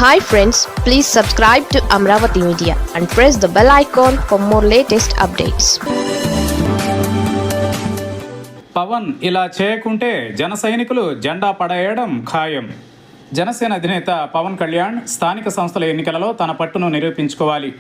Hi friends, please subscribe to Amravati Media and press the bell icon for more latest updates. Pawan ఇలా చేయకుంటే జన సైనికులు జెండా పడేయడం ఖాయం. జనసేన అధినేత పవన్ కళ్యాణ్ స్థానిక సంస్థల ఎన్నికలలో తన పట్టును నిరూపించుకోవాలి.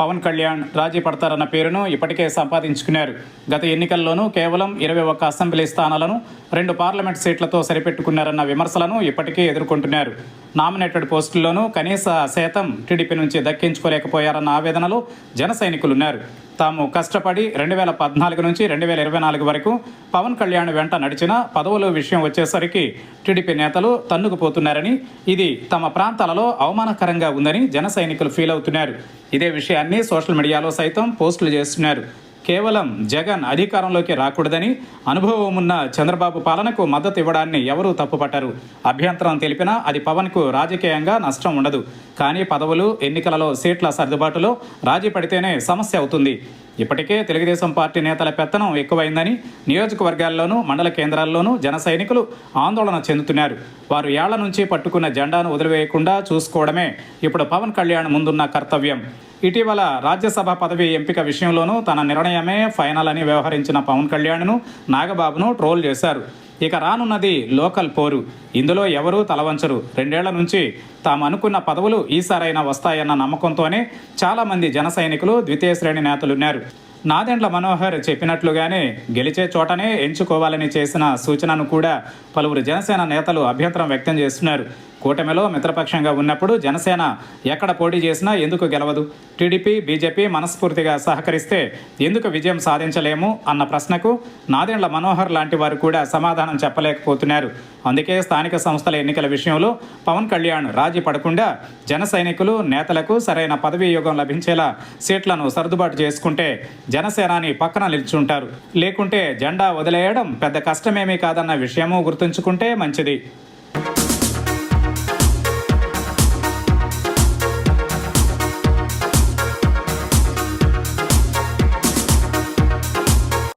పవన్ కళ్యాణ్ రాజీ పడతారన్న పేరును ఇప్పటికే సంపాదించుకున్నారు. గత ఎన్నికల్లోనూ కేవలం 21 అసెంబ్లీ స్థానాలను 2 పార్లమెంట్ సీట్లతో సరిపెట్టుకున్నారన్న విమర్శలను ఇప్పటికే ఎదుర్కొంటున్నారు. నామినేటెడ్ పోస్టుల్లోనూ కనీస శాతం టీడీపీ నుంచి దక్కించుకోలేకపోయారన్న ఆవేదనలో జన సైనికులున్నారు. తాము కష్టపడి 2014 నుంచి 2024 వరకు పవన్ కళ్యాణ్ వెంట నడిచిన పదవుల విషయం వచ్చేసరికి టీడీపీ నేతలు తన్నుకుపోతున్నారని, ఇది తమ ప్రాంతాలలో అవమానకరంగా ఉందని జన సైనికులు ఫీల్ అవుతున్నారు. ఇదే విషయాన్ని సోషల్ మీడియాలో సైతం పోస్టులు చేస్తున్నారు. కేవలం జగన్ అధికారంలోకి రాకూడదని, అనుభవం ఉన్న చంద్రబాబు పాలనకు మద్దతు ఇవ్వడాన్ని ఎవరూ తప్పుపట్టరు. అభ్యంతరం తెలిపినా అది పవన్కు రాజకీయంగా నష్టం ఉండదు. కానీ పదవులు, ఎన్నికలలో సీట్ల సర్దుబాటులో రాజీ పడితేనే సమస్య అవుతుంది. ఇప్పటికే తెలుగుదేశం పార్టీ నేతల పెత్తనం ఎక్కువైందని నియోజకవర్గాల్లోనూ మండల కేంద్రాల్లోనూ జన సైనికులు ఆందోళన చెందుతున్నారు. వారు ఏళ్ల నుంచి పట్టుకున్న జెండాను వదిలివేయకుండా చూసుకోవడమే ఇప్పుడు పవన్ కళ్యాణ్ ముందున్న కర్తవ్యం. ఇటీవల రాజ్యసభ పదవి ఎంపిక విషయంలోనూ తన నిర్ణయమే ఫైనల్ అని వ్యవహరించిన పవన్ కళ్యాణ్ను నాగబాబును ట్రోల్ చేశారు. ఇక రానున్నది లోకల్ పోరు. ఇందులో ఎవరూ తలవంచరు. 2 ఏళ్ల నుంచి తాము అనుకున్న పదవులు ఈసారైనా వస్తాయన్న నమ్మకంతోనే చాలామంది జన సైనికులు ద్వితీయ శ్రేణి నేతలున్నారు. నాదెండ్ల మనోహర్ చెప్పినట్లుగానే గెలిచే చోటనే ఎంచుకోవాలని చేసిన సూచనను కూడా పలువురు జనసేన నేతలు అభ్యంతరం వ్యక్తం చేస్తున్నారు. కూటమిలో మిత్రపక్షంగా ఉన్నప్పుడు జనసేన ఎక్కడ పోటీ చేసినా ఎందుకు గెలవదు? టీడీపీ, బీజేపీ మనస్ఫూర్తిగా సహకరిస్తే ఎందుకు విజయం సాధించలేము అన్న ప్రశ్నకు నాదెండ్ల మనోహర్ లాంటి వారు కూడా సమాధానం చెప్పలేకపోతున్నారు. అందుకే స్థానిక సంస్థల ఎన్నికల విషయంలో పవన్ కళ్యాణ్ రాజీ పడకుండా జన సైనికులు, నేతలకు సరైన పదవీ యోగం లభించేలా సీట్లను సర్దుబాటు చేసుకుంటే జనసేనాని పక్కన నిల్చుంటారు. లేకుంటే జెండా వదిలేయడం పెద్ద కష్టమేమీ కాదన్న విషయమూ గుర్తుంచుకుంటే మంచిది.